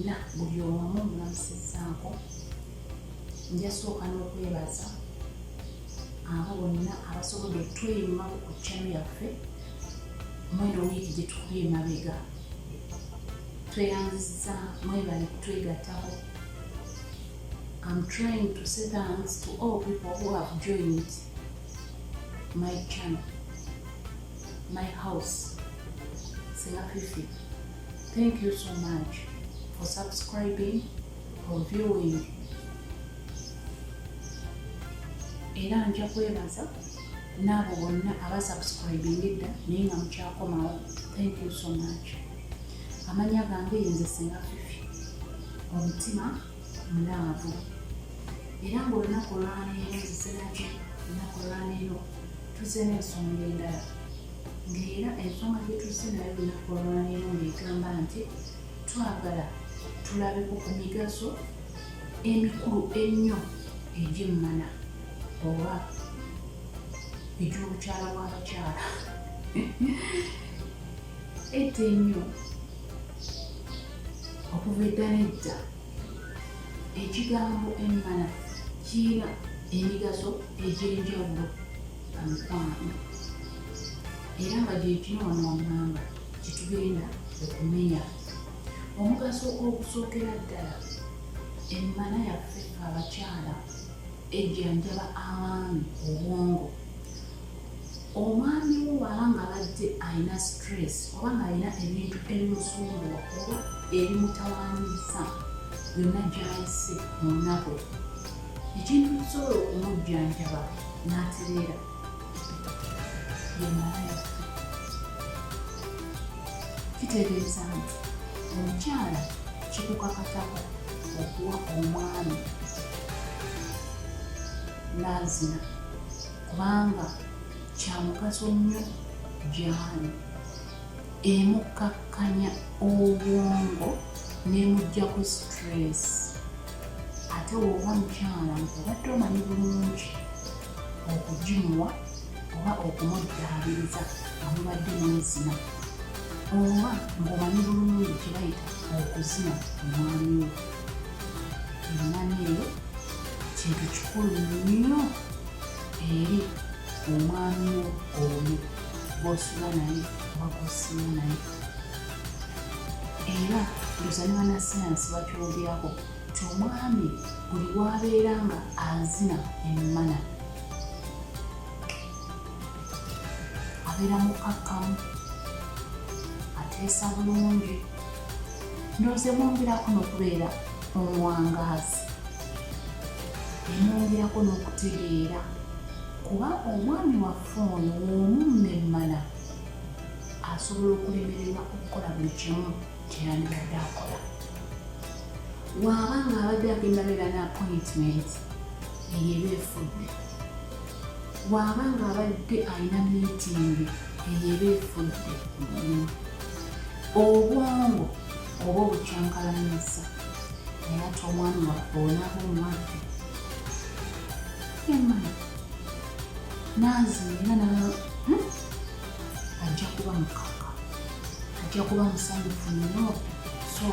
bonna buli omu namusizzaako. Njasooka n'okwebaza abo bonna abasobodde okutweyungako ku channel yaffe mweno wiiki gye tukubye emabega. Tweyanzizza, mwebale kutwegattako. I'm trying to say thanks to all people who have joined my channel, my house, Senga Fifi. Thank you so much for subscribing, for viewing. Era nja kwebaza n'abo bonna abasubscribing edda naye nga mukyakomawo. Thank you so much. Amanya gange yenze Senga Fifi, omutima mulaavu. Era ng'olunaku olwaleero nzizenaki olunaku olwaleero tuzze n'ensonga endala. Ng'era ensonga gye tuzze nayo olunaku olwaleero ng'egamba nti twagala tulabeko ku migaso emikulu ennyo egy'emmana oba egy'obukyala bw'abakyala. Edda ennyo okuva edda n'edda ekigambo emmana kirina emigaso egy'enjawulo mikwano. Era nga gye kino wano wammanga kitugenda okumenya. Omugaso ogusookera ddala emmana yaffe abakyala ejjanjaba abaami obwongo. Omwami wo bw'aba ng'abadde alina stress oba ng'alina ebintu ebimusumbuwa oba ebimutawaanyisa byonna gy'ayise mu nnaku, ekintu kisobola okumujjanjaba n'atereera y'emmana yaffe. Kitegeeza nti omukyala kikukakatako okuwa omwami n'azina kubanga kya mugaso nnyo gy'ali. Emukkakkanya obwongo n'emuggyako stress. Ate bw'oba mukyala ng'obadde omanyi bulungi okugimuwa oba okumuddaabiriza nga mubadde mwezina, oba ng'omanyi bulungi kye bayita okuzina omwami wo, emmana eyo kintu kikulu nnyo eri omwami wo oyo gw'osula naye oba gw'osiima naye. Era ndowooza ne bannasayansi bakyogerako nti omwami buli w'abeera nga azina emmana abeera mukkakkamu, ateesa bulungi. Ndowooza emwongerako n'okubeera omuwangaazi, emwongerako n'okutegeera kuba omwami waffe ono w'omumma emmana asobola okulemererwa okukola buli kimu kye yandibadde akola. Bw'aba ng'abadde agenda beera ne appointment eyeeba efudde, bw'aba ng'abadde alina meeting eyeeba efudde, obwongo oba obukyankalanyisa naye ate omwami waffe onaaba omwadde emmana n'azinira ajja kuba mukkakka, ajja kuba musanyufu nnyo. So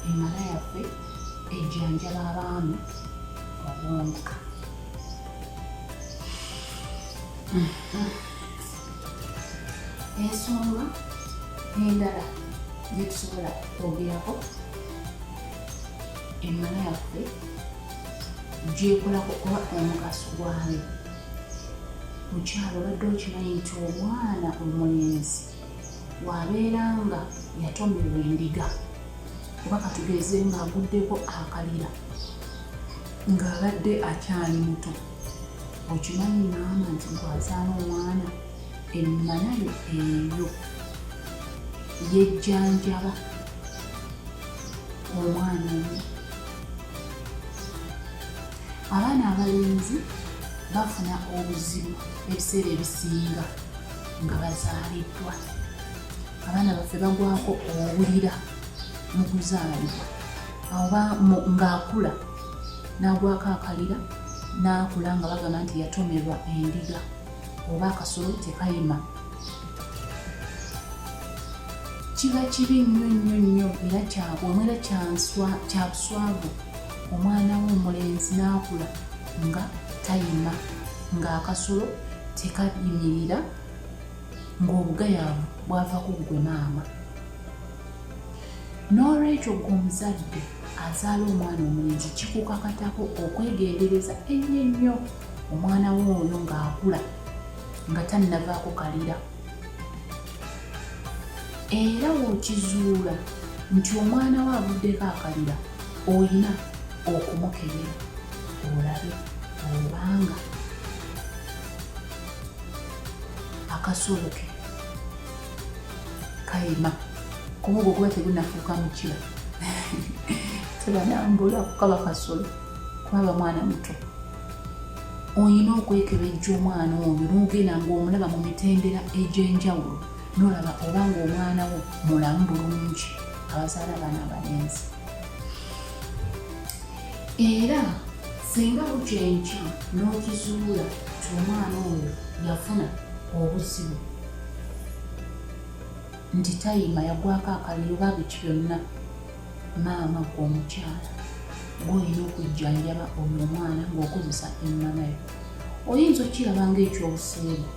emmana yaffe ejjanjaba abaami obwongo. Ensonga endala gye tusobola okwogerako emmana yaffe gy'ekolako oba omugaso gwayo. Mukyalo obadde okimanyi nti omwana omulenzi bw'abeera nga yatomerwa endiga oba katugeze ng'aguddeko akalira ng'abadde akyali muto, okimanyi maama nti bw'azaala omwana emmana yo eyo yejjanjaba omwana oyo. Abaana abalenzi bafuna obuzibu ebiseera ebisinga nga bazaaliddwa. Abaana baffe bagwako obulira mu kuzaalibwa oba ng'akula n'agwako akalira n'akula nga bagamba nti yatomerwa endiga oba akasolo tekayima. kiba kibi nnyo era kyabwemera kyabuswavu omwana w'omulenzi n'akula nga tayima, ng'akasolo tekayimirira, ng'obugayaavu bwava ku ggwe maama. N'olwekyo ggwe omuzadde azaala omwana omulenzi kikukakatako okwegendereza ennyo omwana w'oyo ng'akula nga tannavaako kalira. Era w'okizuula nti omwana we avuddeko akalira, olina okumukebera olabe obanga akasolo ke kayima, kuba ogwo kuba tegunafuuka mukira tebanambula kukaba kasolo kubaba mwana muto. Olina okwekebejja omwana oyo n'ogenda ng'omulaba mu mitendera egy'enjawulo n'olaba obanga omwana wo mulamu bulungi, abazaala abaana abalenzi. Era singa bukya enkya n'okizuula ti omwana oyo yafuna obuzibu nti tayima, yagwako akaliro oba biki byonna, maama gwe omukyala gw'olina okujjanjaba oyo omwana ng'okozesa emmanayo. Oyinza okiraba ng'ekyobuseegu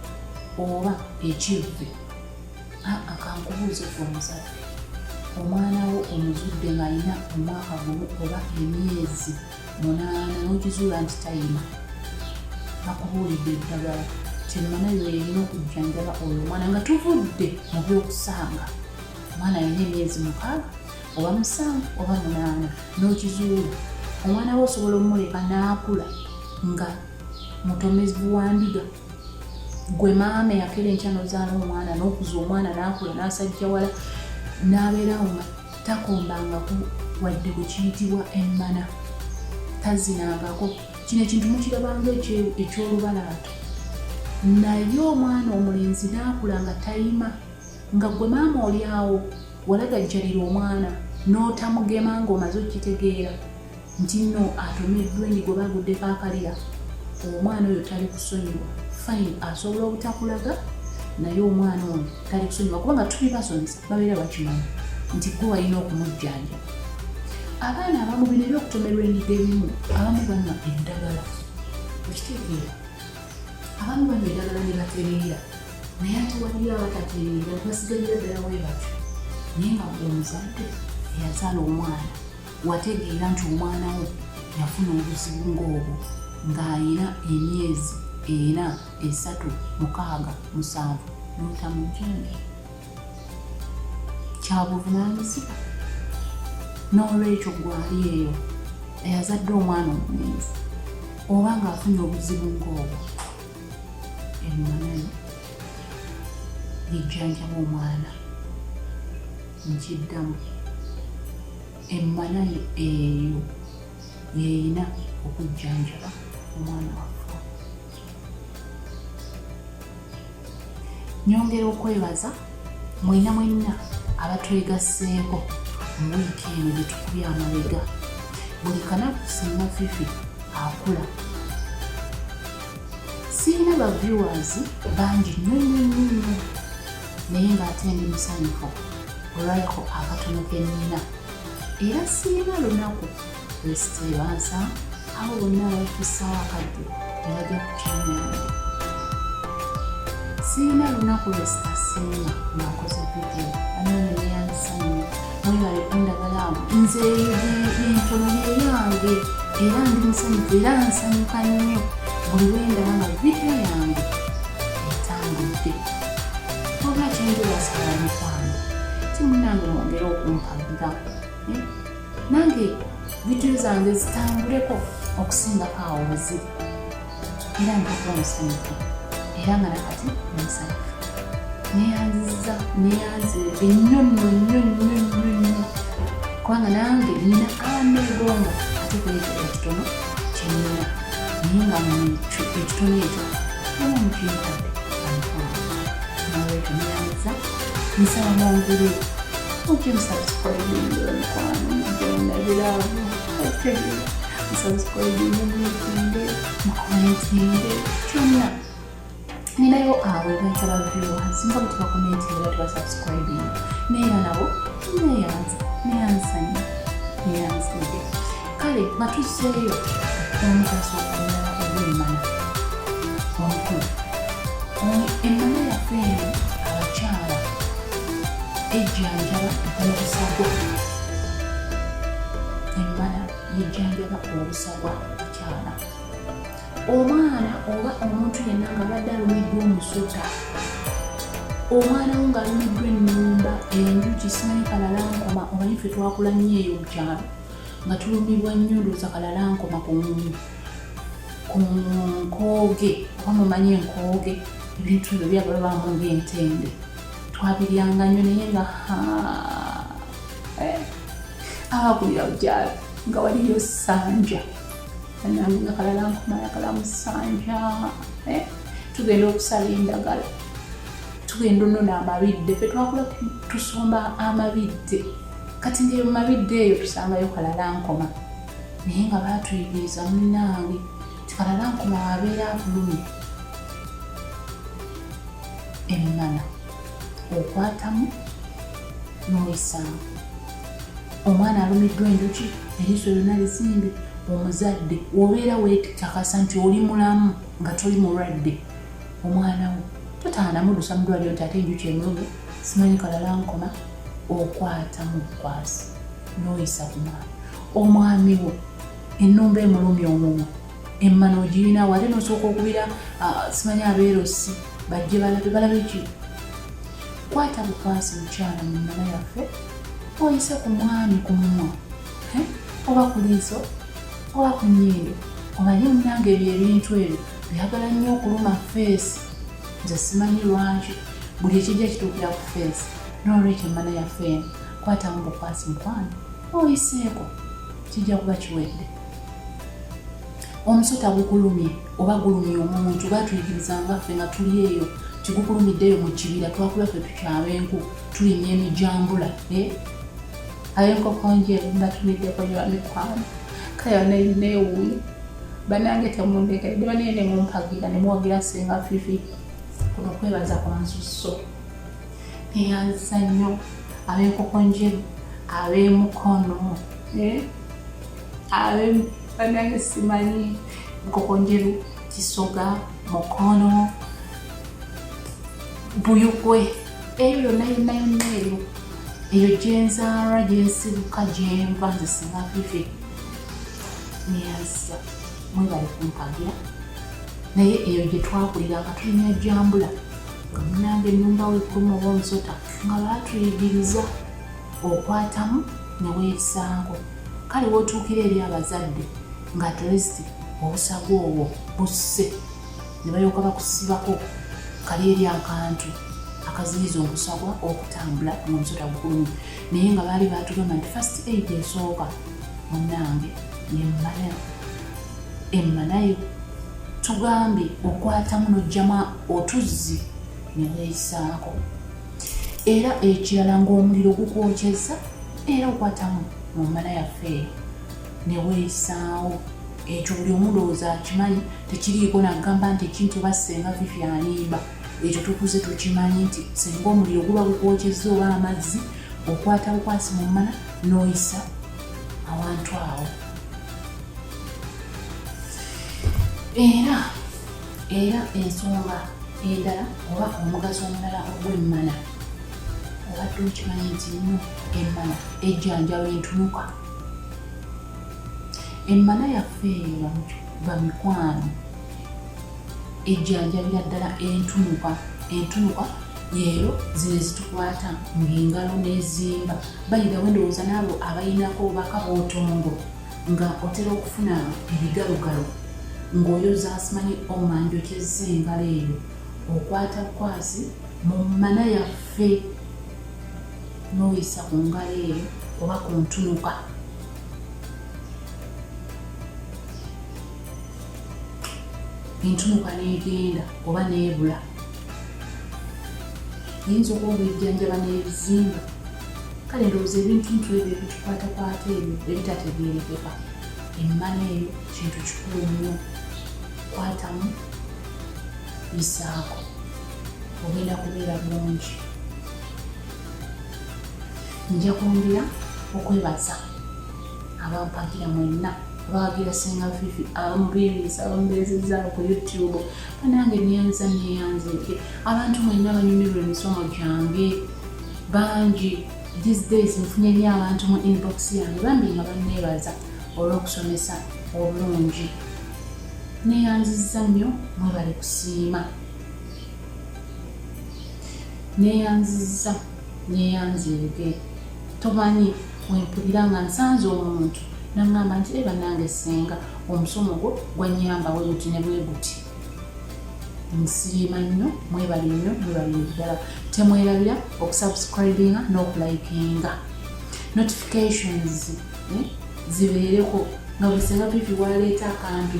oba ekivve. Kankubuuze gwe omuzadde, omwana wo omuzudde ng'alina omwaka gumu oba emyezi 8 n'okizuula nti tayima, bakubuulidde eddagala kyemmanayo erina okujjanjaba oyo omwana nga tuvudde mu by'okusanga. Omwana alina emyezi 6 oba 7 oba 8 n'okizuula, omwana we osobola omuleka n'akula nga mutomezivu wa ndiga. Gwe maama eyakera enkya n'ozaala omwana n'okuza omwana n'akula n'asajja wala n'abeerawo nga takombangako wadde bwe kiyitibwa emmana, tazinangako. Kino ekintu mukirabanga eky'olubalaato. Naye omwana omulenzi n'akula nga tayima, nga gwe maama oli awo walagajjalira omwana n'otamugema ng'omaze okitegeera nti nno atomeddwa endiga oba aguddeko akalira, omwana oyo tali kusonyiwa. Fine, asobola obutakulaga naye omwana oyo tali kusonyiwa kubanga tubibasomesa babeera bakimanyi nti gwe walina okumujjanja. Abaana abamu bino ebyokutomerwa endiga ebimu abamu banywa eddagala, okitegeera. Abamu banywa eddagala ne batereera, naye ate waliyo abatatereera basigalira ddala bwe batyo. Naye nga gwe omuzadde eyazaala omwana wategeera nti omwana wo yafuna obuzibu ng'obwo ng'alina emyezi 4, 3, 6, 7 n'otamujjanja, kyabuvunaanyizibwa. N'olwekyo gwali eyo eyazadde omwana omulenzi oba ng'afunye obuzibu ng'obwo, emmanayo lijjanjaba omwana. Nkiddamu, emmanayo eyo yeeyina okujjanjaba omwana waffe. Nyongera okwebaza mwena mwenna abatwegasseeko mu wiiki eno gye tukubye amabega. Buli kanaku singa Fifi akula. Sirina ba viewers bangi nnyo naye ng'ate ndi musanyufu olwalako akatono ke nnina. Era sirina lunaku lwesiteebansa abo bonna abatusaawo akadde ne bajja ku channel yange. Sirina lunaku lwesitasiima ng'akoze video anone neyandisanyu mwebale kundagalamu nze entono yeyange era ndi musanyufu era nsanyuka nnyo buli lwendaba nga video yange etambudde. Oba kyenjebasala mikwano timunange mwongere okumpagira nange video zange zitambuleko okusingako awo weziri era mpakuba musanyufu era nga nakati musanyufu neyanziredde nnyo kubanga nange nina ameegonga ate kuleetera ekitono kyenina naye nga ekitono ekyo oba mukinkadde nolwekyo neyanziza nsaba mwongere mujje musubscribinga mikwano mujje mundabiraavu otegeera musubscribinga muyikinge mukomentinge kyonna ninayo webensaba viewers nga bwe tubakomenti era tubasubscribing neera nabo neyanzidde kale nga tuzzeeyo omugaso okulala ogw'emmana omukulu. Emmana yaffe eno abakyala ejjanjaba obusagwa. Emmana yejjanjaba obusagwa abakyala. Omwana oba omuntu yenna nga badde alumiddwa omusota, omwana wo ng'alumiddwa ennumba, enjuki, simanyi kalalankoma, omanyi ffe twakula nnyo eyo mu kyalo nga tulumibwa nnyo ndowooza kalalankoma ku nkooge, oba mumanyi enkooge, ebintu ebyo byabalwamu ng'entende. Twabiryanga nnyo naye nga abakulira bukyalo nga waliyo ssanja. Nange nga kalalankoma yakala mu ssanja. Tugenda okusala endagala, tugenda onnona amabidde. Ffe twakula tusomba amabidde. Kati ng'eyo mu mabidde eyo tusangayo kalalankoma. Naye nga baatuyigiriza munnange ti kalalankoma wabeera abulumi. Emmana okwatamu n'oyisamu. Omwana alumiddwa enjuki, eriiso lyonna lizimbe, omuzadde obeera weetakasa nti oli mulamu nga toli mulwadde, omwana wo totaanamudusa mu ddwaliro nti ate enjuki emulumye, simanyi kalalankoma. Okwata mu bukwasi n'oyisa ku mwana. Omwami wo ennumba emulumye omumwa, emmana ogirinawo ate n'osooka okubira simanyi abeerosi bajje balabe ki. Kwata bukwasi mukyala mu mmana yaffe, oyise ku mwami ku mumwa oba ku liiso oba ku nnyindo. Omanyi munnange ebyo ebintu ebyo byagala nnyo okuluma feesi. Nze simanyi lwaki buli ekijja kituukira ku feesi. N'olwekyo emmana yaffe eno kwatamu bukwasi mukwano oyiseeko, kijja kuba kiwedde. Omusota gukulumye oba gulumye omuntu, baatuyigirizanga ffe nga tuli eyo tigukulumiddeyo mu kibira. Twakula ffe tukyaba enku tulimya emijambula. Ab'enkoko njeru mbatumiddeko nyo bamikwano. Kale neewuuyo bannange temundekeredde banaye ne mumpagira ne muwagira Ssenga Fifi. Kuno kwebaza kwa nsusso neyanza nnyo. Ab'enkoko njeru, ab'emukono, bannange simanyi nkoko njeru, kisoga, mukono, buyugwe, eyo yonna eyo gyenzaala gyensibuka gyenva nze Ssenga Fifi. Neyanza mwebale kumpagira naye eyo gye twakulira nga tulina jambula nga munnange ennumba weekuluma oba omusota nga baatuyigiriza okwatamu ne weeyisaako. Kale wootuukira eri abazadde nga atleast obusagwa obwo busse ne balyoka bakusibako kali eri akantu akaziyiza obusagwa okutambula ng'omusota gukulumye. Naye nga baali baatugamba nti first aid esooka munnange yemmana. Emmanayo tugambye okwatamu n'ojjamu otuzzi ne weeyisaako. Era ekirala ng'omuliro gukwokyeza era okwatamu mu mmana yaffe eyo ne weeyisaawo. Ekyo buli omu ndowooza akimanyi, tekiriiko nagamba nti ekintu oba Ssenga Fifi animba. Ekyo tukuze tukimanyi nti singa omuliro guba gukwokyeza oba amazzi, okwata bukwasi mu mmana n'oyisa awantu awo. Era ensonga endala oba omugaso omulala ogw'emmana obadde okimanyi nti nno emmana ejjanjaba entunuka. Emmana yaffe eyo bamikwano ejjanjabira ddala entunuka. Entunuka yeero zino zitukwata ng'engalo n'ezimba. Bayirawo endowooza n'abo abayinako obubaka bw'otongo nga otera okufuna ebigalogalo ng'oyoza simanyi omanjokyezza engalo eyo. Okwata bukwasi mu mmana yaffe n'oyisa ku ngalo eyo oba ku ntunuka. Entunuka n'egenda oba n'ebula. Yinza okuba obwejjanjaba n'ebizimba. Kale ndowooza ebintuntu ebyo ebitukwatakwata ebyo ebitategeerekeka. Emmana eyo kintu kikulu nnyo. Kwatamu yisaako. ogenda kubeera bulungi. Nja kwongera okwebaza abampagira mwenna abawagira Senga Fifi, abamubiriisa, abamubeezezaawo ku YouTube, banange neyanza abantu mwenna abanyumirwa emisomo gyange bangi. These days nfunye nnyo abantu mu inbox yange bambi nga banneebaza olw'okusomesa obulungi. Neeyanzizza nnyo, mwebale kusiima. Neeyanzirege. Tomanyi wempulira nga nsanze omuntu n'aŋŋamba nti bannange Senga omusomo gwo gwannyamba bwe guti ne bwe guti. Nsiima nnyo, mwebale nnyo, mwebale ddala. Temwerabira okusubscribinga n'okulayikinga. Notifications zibeereko nga buli Senga Fifi waleeta akantu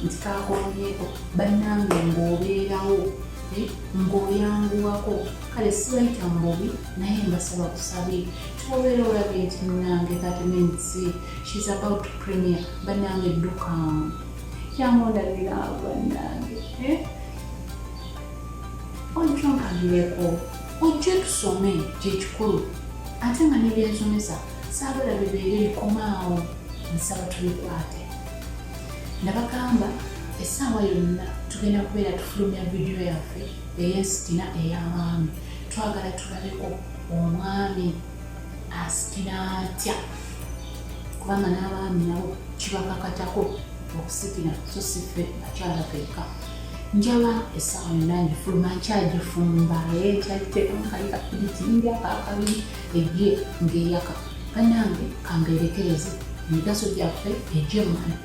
nti kakomyeko bannange ng'obeerawo ng'oyanguwako. Kale sibayita mu bubi naye mbasaba kusabe twobeera olabye nti munange kati minsi she's about to premiere bannange dduka kyamondabira bannange ojjo nkagireko ojje tusome kyekikulu ate nga nebyensomesa saagala bibeere bikomaawo nsaba tubikwate. Nabagamba essaawa yonna tugenda kubeera tufulumya vidiyo yaffe ey'esitina ey'abaami. Twagala tulabeko omwami asitina atya kubanga n'abaami nabo kibakakatako okusitina so si ffe bakyala fekka. Njaba essaawa yonna ngifuluma nkyagifumba kyagiteekamu kali kapiriti ndyaka akabiri ejje ng'eyaka. Bannange kambeerekereze emigaso gyaffe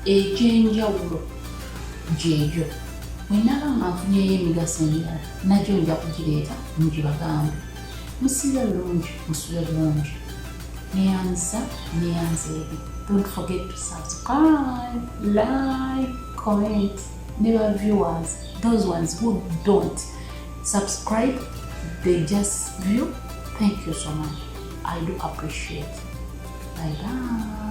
egy'enjawulo gyegyo. Bwenaba nga nfunyeyo emigaso emirala nagyo nja kugireeta ngibagambe. Musiibe bulungi, musube bulungi. Neyanza neyanzeege. Don't forget to subscribe, like, comment. Never viewers, those ones who don't subscribe, they just view. Thank you so much. I do appreciate. Bye bye.